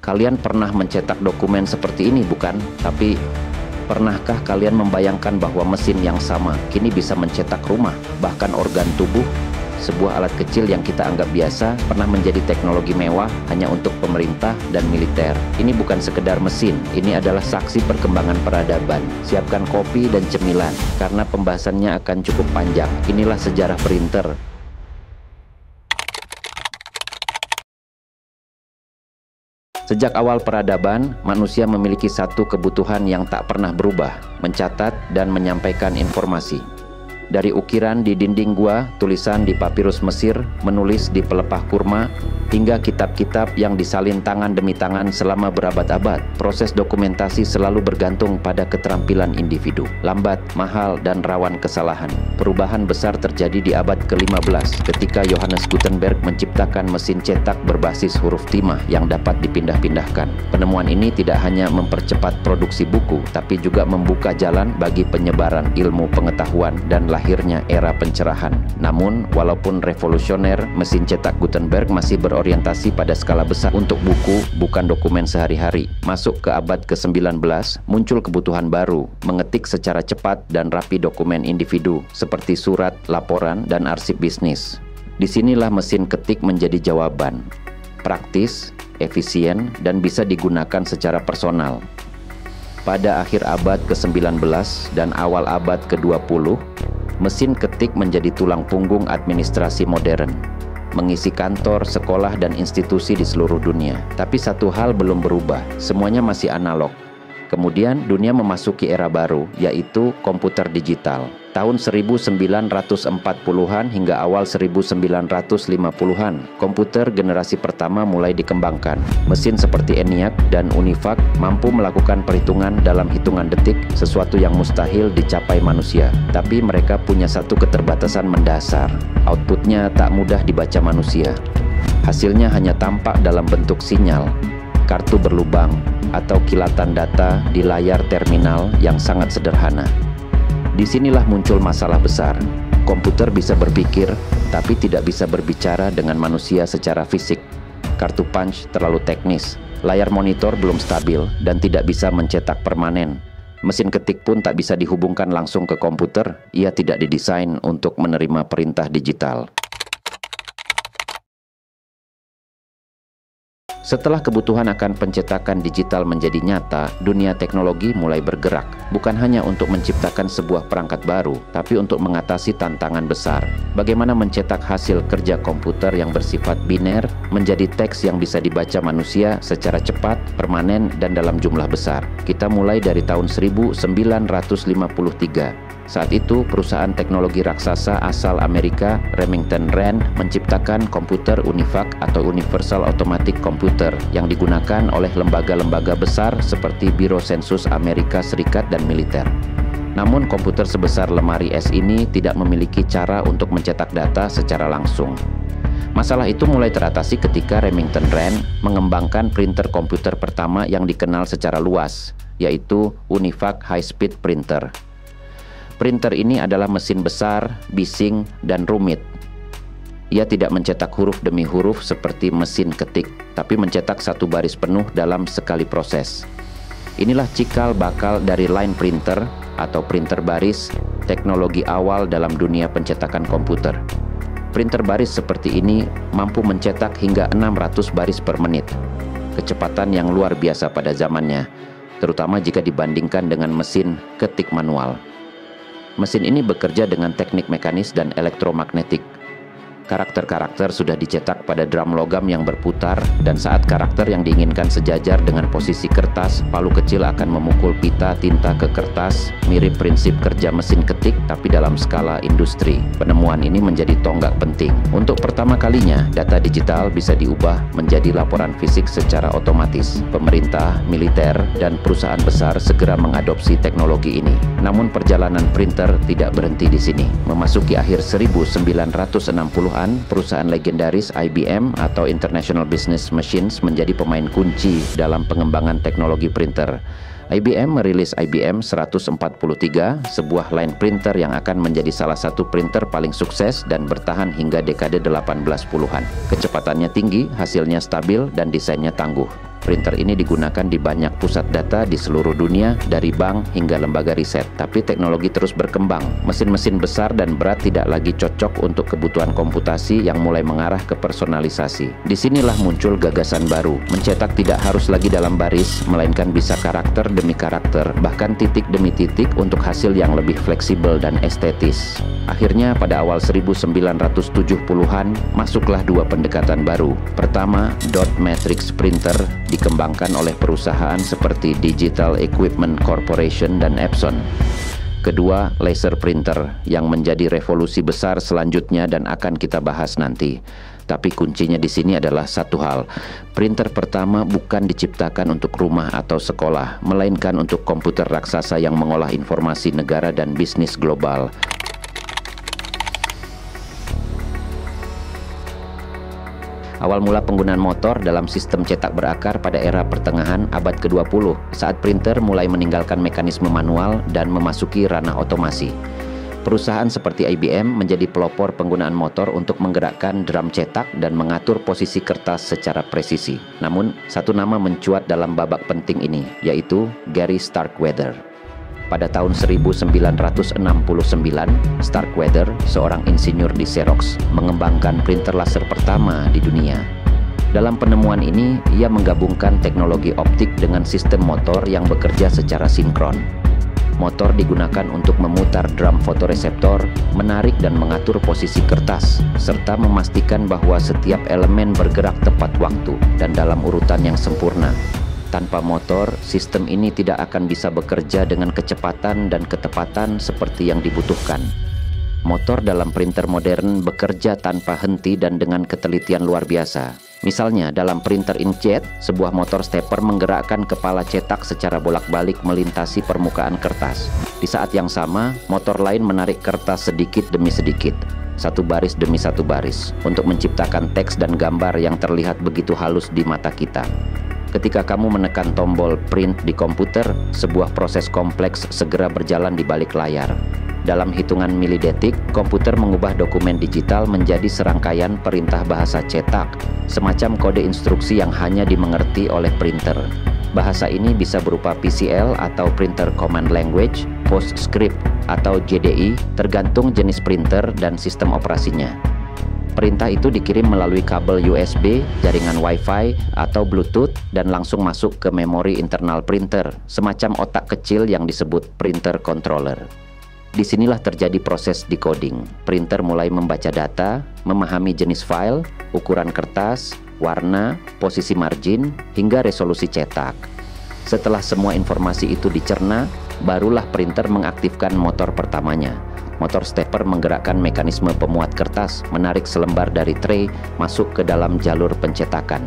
Kalian pernah mencetak dokumen seperti ini, bukan? Tapi, pernahkah kalian membayangkan bahwa mesin yang sama kini bisa mencetak rumah, bahkan organ tubuh? Sebuah alat kecil yang kita anggap biasa pernah menjadi teknologi mewah hanya untuk pemerintah dan militer. Ini bukan sekedar mesin, ini adalah saksi perkembangan peradaban. Siapkan kopi dan cemilan, karena pembahasannya akan cukup panjang. Inilah sejarah printer. Sejak awal peradaban, manusia memiliki satu kebutuhan yang tak pernah berubah: mencatat dan menyampaikan informasi. Dari ukiran di dinding gua, tulisan di papirus Mesir, menulis di pelepah kurma, hingga kitab-kitab yang disalin tangan demi tangan selama berabad-abad, proses dokumentasi selalu bergantung pada keterampilan individu. Lambat, mahal, dan rawan kesalahan. Perubahan besar terjadi di abad ke-15 ketika Johannes Gutenberg menciptakan mesin cetak berbasis huruf timah yang dapat dipindah-pindahkan. Penemuan ini tidak hanya mempercepat produksi buku, tapi juga membuka jalan bagi penyebaran ilmu pengetahuan dan lahirnya era pencerahan. Namun, walaupun revolusioner, mesin cetak Gutenberg masih berorientasi pada skala besar untuk buku, bukan dokumen sehari-hari. Masuk ke abad ke-19, muncul kebutuhan baru, mengetik secara cepat dan rapi dokumen individu, seperti surat, laporan, dan arsip bisnis. Disinilah mesin ketik menjadi jawaban. Praktis, efisien, dan bisa digunakan secara personal. Pada akhir abad ke-19 dan awal abad ke-20, mesin ketik menjadi tulang punggung administrasi modern, mengisi kantor, sekolah, dan institusi di seluruh dunia. Tapi satu hal belum berubah, semuanya masih analog. Kemudian dunia memasuki era baru, yaitu komputer digital. Tahun 1940-an hingga awal 1950-an, komputer generasi pertama mulai dikembangkan. Mesin seperti ENIAC dan UNIVAC mampu melakukan perhitungan dalam hitungan detik, sesuatu yang mustahil dicapai manusia. Tapi mereka punya satu keterbatasan mendasar. Outputnya tak mudah dibaca manusia. Hasilnya hanya tampak dalam bentuk sinyal, kartu berlubang, atau kilatan data di layar terminal yang sangat sederhana. Disinilah muncul masalah besar. Komputer bisa berpikir, tapi tidak bisa berbicara dengan manusia secara fisik. Kartu punch terlalu teknis, layar monitor belum stabil, dan tidak bisa mencetak permanen. Mesin ketik pun tak bisa dihubungkan langsung ke komputer. Ia tidak didesain untuk menerima perintah digital. Setelah kebutuhan akan pencetakan digital menjadi nyata, dunia teknologi mulai bergerak, bukan hanya untuk menciptakan sebuah perangkat baru, tapi untuk mengatasi tantangan besar. Bagaimana mencetak hasil kerja komputer yang bersifat biner menjadi teks yang bisa dibaca manusia secara cepat, permanen, dan dalam jumlah besar. Kita mulai dari tahun 1953. Saat itu, perusahaan teknologi raksasa asal Amerika, Remington Rand, menciptakan komputer UNIVAC atau Universal Automatic Computer yang digunakan oleh lembaga-lembaga besar seperti Biro Sensus Amerika Serikat dan militer. Namun, komputer sebesar lemari es ini tidak memiliki cara untuk mencetak data secara langsung. Masalah itu mulai teratasi ketika Remington Rand mengembangkan printer komputer pertama yang dikenal secara luas, yaitu UNIVAC High Speed Printer. Printer ini adalah mesin besar, bising, dan rumit. Ia tidak mencetak huruf demi huruf seperti mesin ketik, tapi mencetak satu baris penuh dalam sekali proses. Inilah cikal bakal dari line printer atau printer baris, teknologi awal dalam dunia pencetakan komputer. Printer baris seperti ini mampu mencetak hingga 600 baris per menit. Kecepatan yang luar biasa pada zamannya, terutama jika dibandingkan dengan mesin ketik manual. Mesin ini bekerja dengan teknik mekanis dan elektromagnetik. Karakter-karakter sudah dicetak pada drum logam yang berputar, dan saat karakter yang diinginkan sejajar dengan posisi kertas, palu kecil akan memukul pita tinta ke kertas, mirip prinsip kerja mesin ketik tapi dalam skala industri. Penemuan ini menjadi tonggak penting. Untuk pertama kalinya, data digital bisa diubah menjadi laporan fisik secara otomatis. Pemerintah, militer, dan perusahaan besar segera mengadopsi teknologi ini. Namun perjalanan printer tidak berhenti di sini. Memasuki akhir 1960-an, perusahaan legendaris IBM atau International Business Machines menjadi pemain kunci dalam pengembangan teknologi printer. IBM merilis IBM 143, sebuah line printer yang akan menjadi salah satu printer paling sukses dan bertahan hingga dekade 1810-an. Kecepatannya tinggi, hasilnya stabil, dan desainnya tangguh. Printer ini digunakan di banyak pusat data di seluruh dunia, dari bank hingga lembaga riset. Tapi teknologi terus berkembang. Mesin-mesin besar dan berat tidak lagi cocok untuk kebutuhan komputasi yang mulai mengarah ke personalisasi. Disinilah muncul gagasan baru. Mencetak tidak harus lagi dalam baris, melainkan bisa karakter demi karakter, bahkan titik demi titik untuk hasil yang lebih fleksibel dan estetis. Akhirnya pada awal 1970-an, masuklah dua pendekatan baru. Pertama, dot matrix printer dikembangkan oleh perusahaan seperti Digital Equipment Corporation dan Epson. Kedua, laser printer yang menjadi revolusi besar selanjutnya dan akan kita bahas nanti. Tapi kuncinya di sini adalah satu hal. Printer pertama bukan diciptakan untuk rumah atau sekolah, melainkan untuk komputer raksasa yang mengolah informasi negara dan bisnis global. Awal mula penggunaan motor dalam sistem cetak berakar pada era pertengahan abad ke-20 saat printer mulai meninggalkan mekanisme manual dan memasuki ranah otomasi. Perusahaan seperti IBM menjadi pelopor penggunaan motor untuk menggerakkan drum cetak dan mengatur posisi kertas secara presisi. Namun, satu nama mencuat dalam babak penting ini, yaitu Gary Starkweather. Pada tahun 1969, Starkweather, seorang insinyur di Xerox, mengembangkan printer laser pertama di dunia. Dalam penemuan ini, ia menggabungkan teknologi optik dengan sistem motor yang bekerja secara sinkron. Motor digunakan untuk memutar drum fotoreseptor, menarik dan mengatur posisi kertas, serta memastikan bahwa setiap elemen bergerak tepat waktu dan dalam urutan yang sempurna. Tanpa motor, sistem ini tidak akan bisa bekerja dengan kecepatan dan ketepatan seperti yang dibutuhkan. Motor dalam printer modern bekerja tanpa henti dan dengan ketelitian luar biasa. Misalnya, dalam printer inkjet, sebuah motor stepper menggerakkan kepala cetak secara bolak-balik melintasi permukaan kertas. Di saat yang sama, motor lain menarik kertas sedikit demi sedikit, satu baris demi satu baris, untuk menciptakan teks dan gambar yang terlihat begitu halus di mata kita. Ketika kamu menekan tombol print di komputer, sebuah proses kompleks segera berjalan di balik layar. Dalam hitungan milidetik, komputer mengubah dokumen digital menjadi serangkaian perintah bahasa cetak, semacam kode instruksi yang hanya dimengerti oleh printer. Bahasa ini bisa berupa PCL atau Printer Command Language, PostScript atau JDE, tergantung jenis printer dan sistem operasinya. Perintah itu dikirim melalui kabel USB, jaringan Wi-Fi, atau Bluetooth dan langsung masuk ke memori internal printer, semacam otak kecil yang disebut printer controller. Disinilah terjadi proses decoding. Printer mulai membaca data, memahami jenis file, ukuran kertas, warna, posisi margin, hingga resolusi cetak. Setelah semua informasi itu dicerna, barulah printer mengaktifkan motor pertamanya. Motor stepper menggerakkan mekanisme pemuat kertas, menarik selembar dari tray masuk ke dalam jalur pencetakan.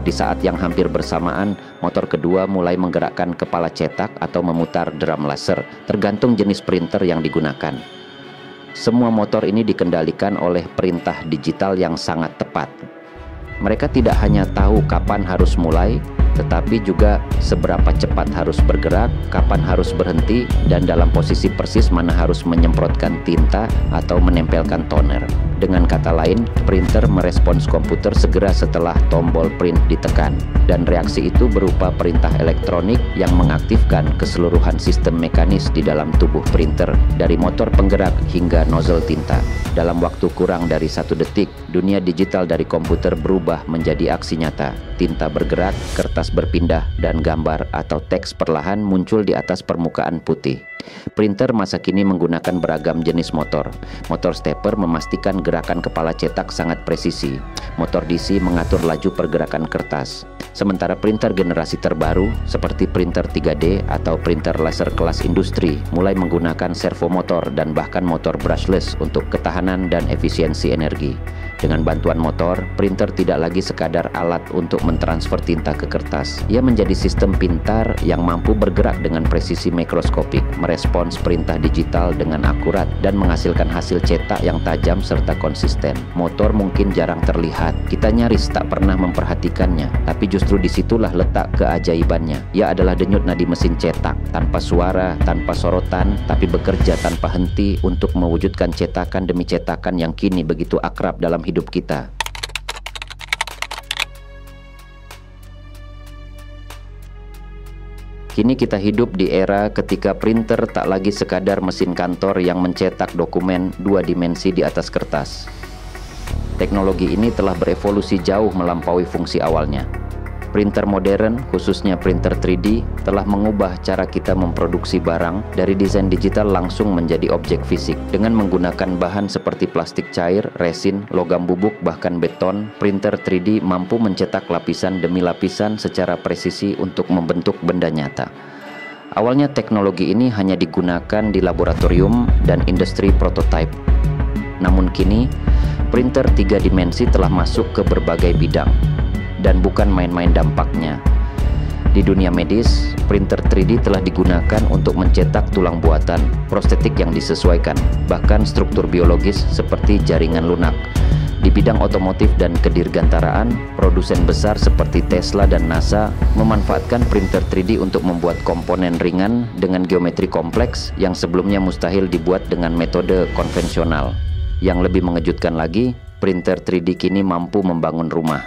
Di saat yang hampir bersamaan, motor kedua mulai menggerakkan kepala cetak atau memutar drum laser, tergantung jenis printer yang digunakan. Semua motor ini dikendalikan oleh perintah digital yang sangat tepat. Mereka tidak hanya tahu kapan harus mulai, tetapi juga seberapa cepat harus bergerak, kapan harus berhenti, dan dalam posisi persis mana harus menyemprotkan tinta atau menempelkan toner. Dengan kata lain, printer merespons komputer segera setelah tombol print ditekan, dan reaksi itu berupa perintah elektronik yang mengaktifkan keseluruhan sistem mekanis di dalam tubuh printer, dari motor penggerak hingga nozzle tinta. Dalam waktu kurang dari 1 detik, dunia digital dari komputer berubah menjadi aksi nyata. Tinta bergerak, kertas berpindah, dan gambar atau teks perlahan muncul di atas permukaan putih. Printer masa kini menggunakan beragam jenis motor. Motor stepper memastikan gerakan kepala cetak sangat presisi. Motor DC mengatur laju pergerakan kertas. Sementara printer generasi terbaru seperti printer 3D atau printer laser kelas industri mulai menggunakan servomotor dan bahkan motor brushless untuk ketahanan dan efisiensi energi. Dengan bantuan motor, printer tidak lagi sekadar alat untuk mentransfer tinta ke kertas. Ia menjadi sistem pintar yang mampu bergerak dengan presisi mikroskopik, merespons perintah digital dengan akurat, dan menghasilkan hasil cetak yang tajam serta konsisten. Motor mungkin jarang terlihat, kita nyaris tak pernah memperhatikannya, tapi justru disitulah letak keajaibannya. Ia adalah denyut nadi mesin cetak, tanpa suara, tanpa sorotan, tapi bekerja tanpa henti untuk mewujudkan cetakan demi cetakan yang kini begitu akrab dalam hidup kita. Kini kita hidup di era ketika printer tak lagi sekadar mesin kantor yang mencetak dokumen 2 dimensi di atas kertas. Teknologi ini telah berevolusi jauh melampaui fungsi awalnya. Printer modern, khususnya printer 3D, telah mengubah cara kita memproduksi barang dari desain digital langsung menjadi objek fisik. Dengan menggunakan bahan seperti plastik cair, resin, logam bubuk, bahkan beton, printer 3D mampu mencetak lapisan demi lapisan secara presisi untuk membentuk benda nyata. Awalnya teknologi ini hanya digunakan di laboratorium dan industri prototipe. Namun kini, printer 3 dimensi telah masuk ke berbagai bidang. Dan bukan main-main dampaknya. Di dunia medis, printer 3D telah digunakan untuk mencetak tulang buatan, prostetik yang disesuaikan, bahkan struktur biologis seperti jaringan lunak. Di bidang otomotif dan kedirgantaraan, produsen besar seperti Tesla dan NASA memanfaatkan printer 3D untuk membuat komponen ringan dengan geometri kompleks yang sebelumnya mustahil dibuat dengan metode konvensional. Yang lebih mengejutkan lagi, printer 3D kini mampu membangun rumah.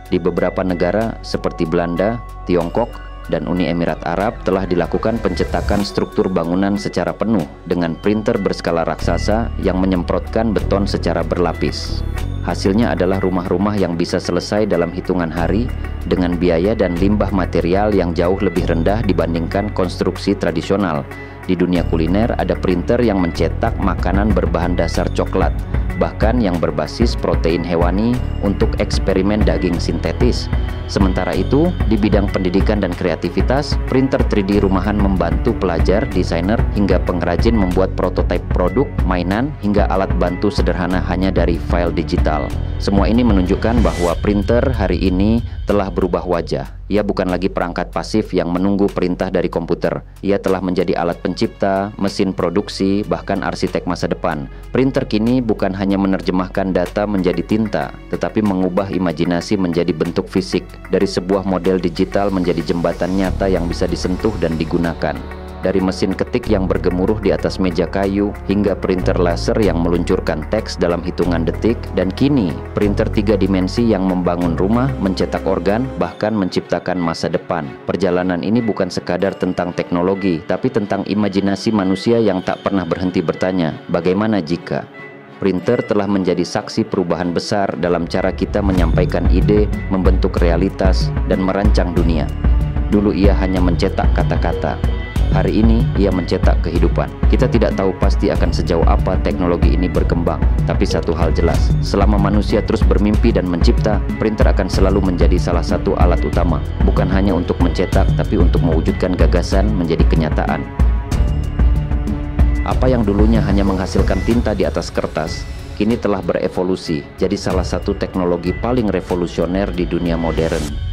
Di beberapa negara seperti Belanda, Tiongkok, dan Uni Emirat Arab telah dilakukan pencetakan struktur bangunan secara penuh dengan printer berskala raksasa yang menyemprotkan beton secara berlapis. Hasilnya adalah rumah-rumah yang bisa selesai dalam hitungan hari dengan biaya dan limbah material yang jauh lebih rendah dibandingkan konstruksi tradisional. Di dunia kuliner ada printer yang mencetak makanan berbahan dasar coklat, bahkan yang berbasis protein hewani untuk eksperimen daging sintetis. Sementara itu, di bidang pendidikan dan kreativitas, printer 3D rumahan membantu pelajar, desainer, hingga pengrajin membuat prototipe produk, mainan, hingga alat bantu sederhana hanya dari file digital. Semua ini menunjukkan bahwa printer hari ini telah berubah wajah. Ia bukan lagi perangkat pasif yang menunggu perintah dari komputer. Ia telah menjadi alat pencipta, mesin produksi, bahkan arsitek masa depan. Printer kini bukan hanya menerjemahkan data menjadi tinta, tetapi mengubah imajinasi menjadi bentuk fisik. Dari sebuah model digital menjadi jembatan nyata yang bisa disentuh dan digunakan. Dari mesin ketik yang bergemuruh di atas meja kayu, hingga printer laser yang meluncurkan teks dalam hitungan detik, dan kini printer 3 dimensi yang membangun rumah, mencetak organ, bahkan menciptakan masa depan. Perjalanan ini bukan sekadar tentang teknologi, tapi tentang imajinasi manusia yang tak pernah berhenti bertanya, bagaimana jika? Printer telah menjadi saksi perubahan besar dalam cara kita menyampaikan ide, membentuk realitas, dan merancang dunia. Dulu ia hanya mencetak kata-kata. Hari ini ia mencetak kehidupan. Kita tidak tahu pasti akan sejauh apa teknologi ini berkembang. Tapi satu hal jelas, selama manusia terus bermimpi dan mencipta, printer akan selalu menjadi salah satu alat utama. Bukan hanya untuk mencetak, tapi untuk mewujudkan gagasan menjadi kenyataan. Apa yang dulunya hanya menghasilkan tinta di atas kertas, kini telah berevolusi jadi salah satu teknologi paling revolusioner di dunia modern.